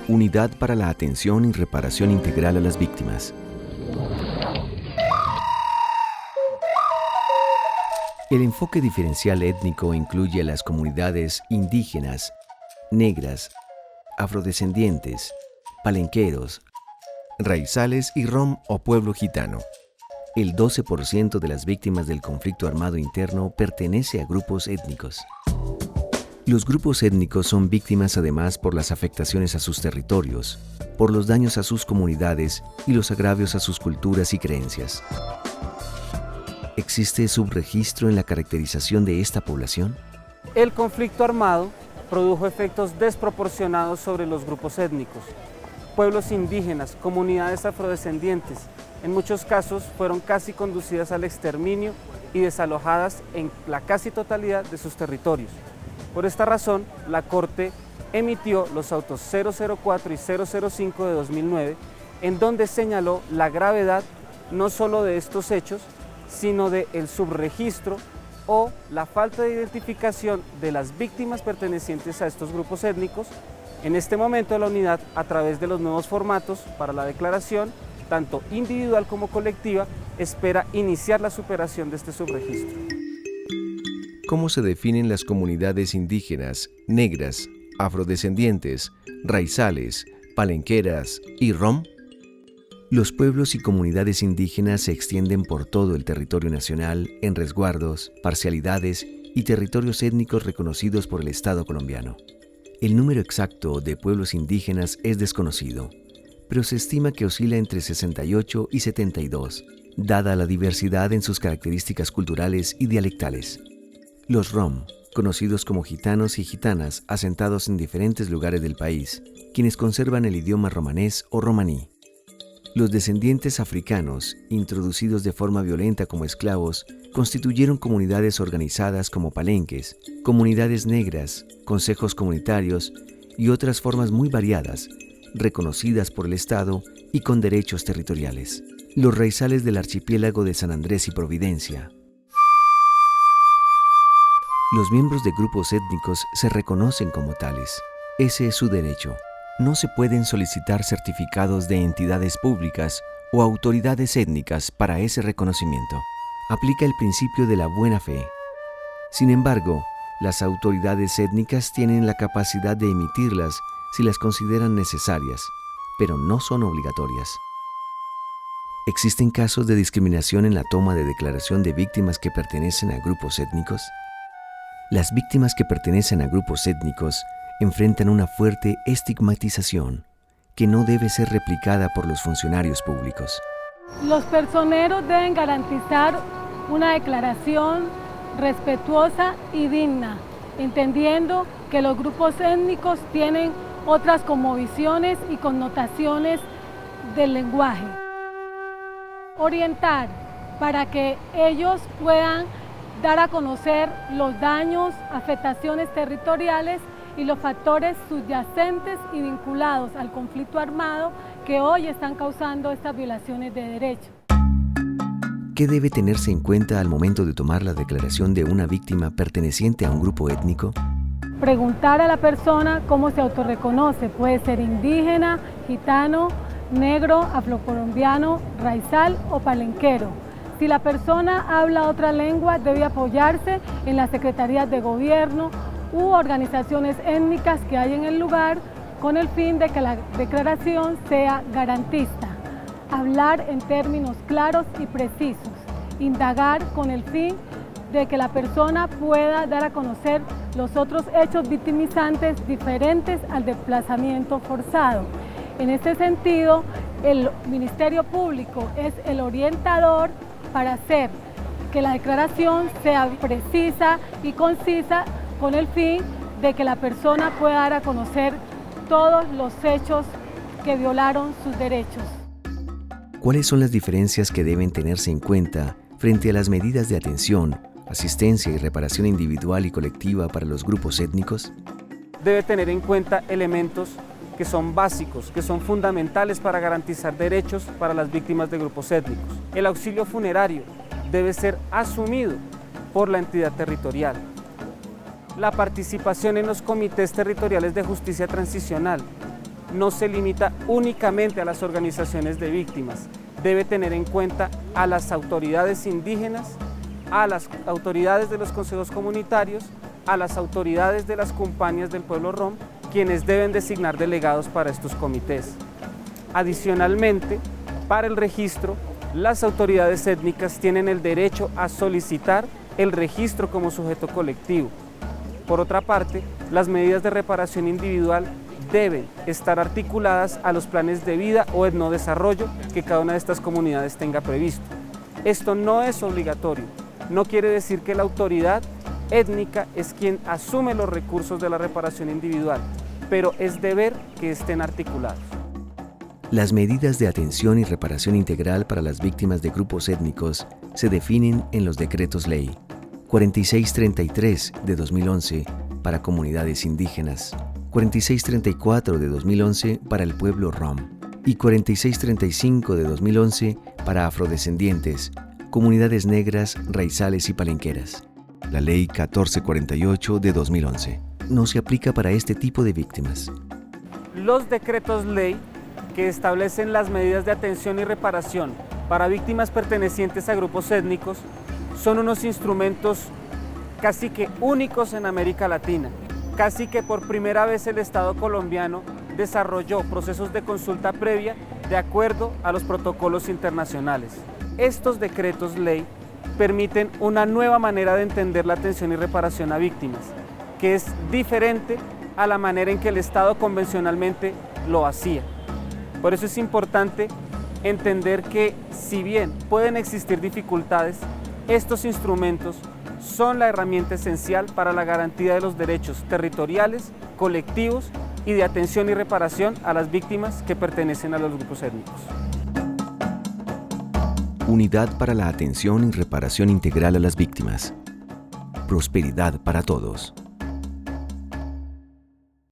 Unidad para la atención y reparación integral a las víctimas. El enfoque diferencial étnico incluye a las comunidades indígenas, negras, afrodescendientes, palenqueros, raizales y rom o pueblo gitano. El 12% de las víctimas del conflicto armado interno pertenece a grupos étnicos. Los grupos étnicos son víctimas además por las afectaciones a sus territorios, por los daños a sus comunidades y los agravios a sus culturas y creencias. ¿Existe subregistro en la caracterización de esta población? El conflicto armado produjo efectos desproporcionados sobre los grupos étnicos. Pueblos indígenas, comunidades afrodescendientes, en muchos casos fueron casi conducidas al exterminio y desalojadas en la casi totalidad de sus territorios. Por esta razón, la Corte emitió los autos 004 y 005 de 2009, en donde señaló la gravedad no solo de estos hechos, sino del subregistro o la falta de identificación de las víctimas pertenecientes a estos grupos étnicos. En este momento la unidad, a través de los nuevos formatos para la declaración, tanto individual como colectiva, espera iniciar la superación de este subregistro. ¿Cómo se definen las comunidades indígenas, negras, afrodescendientes, raizales, palenqueras y rom? Los pueblos y comunidades indígenas se extienden por todo el territorio nacional en resguardos, parcialidades y territorios étnicos reconocidos por el Estado colombiano. El número exacto de pueblos indígenas es desconocido, pero se estima que oscila entre 68 y 72, dada la diversidad en sus características culturales y dialectales. Los rom, conocidos como gitanos y gitanas asentados en diferentes lugares del país, quienes conservan el idioma romanés o romaní. Los descendientes africanos, introducidos de forma violenta como esclavos, constituyeron comunidades organizadas como palenques, comunidades negras, consejos comunitarios y otras formas muy variadas, reconocidas por el Estado y con derechos territoriales. Los raizales del archipiélago de San Andrés y Providencia. Los miembros de grupos étnicos se reconocen como tales. Ese es su derecho. No se pueden solicitar certificados de entidades públicas o autoridades étnicas para ese reconocimiento. Aplica el principio de la buena fe. Sin embargo, las autoridades étnicas tienen la capacidad de emitirlas si las consideran necesarias, pero no son obligatorias. ¿Existen casos de discriminación en la toma de declaración de víctimas que pertenecen a grupos étnicos? Las víctimas que pertenecen a grupos étnicos enfrentan una fuerte estigmatización que no debe ser replicada por los funcionarios públicos. Los personeros deben garantizar una declaración respetuosa y digna, entendiendo que los grupos étnicos tienen otras cosmovisiones y connotaciones del lenguaje. Orientar para que ellos puedan dar a conocer los daños, afectaciones territoriales y los factores subyacentes y vinculados al conflicto armado que hoy están causando estas violaciones de derechos. ¿Qué debe tenerse en cuenta al momento de tomar la declaración de una víctima perteneciente a un grupo étnico? Preguntar a la persona cómo se autorreconoce. Puede ser indígena, gitano, negro, afrocolombiano, raizal o palenquero. Si la persona habla otra lengua, debe apoyarse en las secretarías de gobierno u organizaciones étnicas que hay en el lugar con el fin de que la declaración sea garantista. Hablar en términos claros y precisos. Indagar con el fin de que la persona pueda dar a conocer los otros hechos victimizantes diferentes al desplazamiento forzado. En este sentido, el Ministerio Público es el orientador para hacer que la declaración sea precisa y concisa con el fin de que la persona pueda dar a conocer todos los hechos que violaron sus derechos. ¿Cuáles son las diferencias que deben tenerse en cuenta frente a las medidas de atención, asistencia y reparación individual y colectiva para los grupos étnicos? Debe tener en cuenta elementos que son básicos, que son fundamentales para garantizar derechos para las víctimas de grupos étnicos. El auxilio funerario debe ser asumido por la entidad territorial. La participación en los comités territoriales de justicia transicional no se limita únicamente a las organizaciones de víctimas, debe tener en cuenta a las autoridades indígenas, a las autoridades de los consejos comunitarios, a las autoridades de las compañías del pueblo rom, quienes deben designar delegados para estos comités. Adicionalmente, para el registro, las autoridades étnicas tienen el derecho a solicitar el registro como sujeto colectivo. Por otra parte, las medidas de reparación individual deben estar articuladas a los planes de vida o etnodesarrollo que cada una de estas comunidades tenga previsto. Esto no es obligatorio, no quiere decir que la autoridad étnica es quien asume los recursos de la reparación individual, pero es deber que estén articulados. Las medidas de atención y reparación integral para las víctimas de grupos étnicos se definen en los decretos ley 4633 de 2011 para comunidades indígenas, 4634 de 2011 para el pueblo rom y 4635 de 2011 para afrodescendientes, comunidades negras, raizales y palenqueras. La ley 1448 de 2011 no se aplica para este tipo de víctimas. Los decretos ley que establecen las medidas de atención y reparación para víctimas pertenecientes a grupos étnicos son unos instrumentos casi que únicos en América Latina. Casi que por primera vez el Estado colombiano desarrolló procesos de consulta previa de acuerdo a los protocolos internacionales. Estos decretos ley permiten una nueva manera de entender la atención y reparación a víctimas, que es diferente a la manera en que el Estado convencionalmente lo hacía. Por eso es importante entender que, si bien pueden existir dificultades, estos instrumentos son la herramienta esencial para la garantía de los derechos territoriales, colectivos y de atención y reparación a las víctimas que pertenecen a los grupos étnicos. Unidad para la atención y reparación integral a las víctimas. Prosperidad para todos.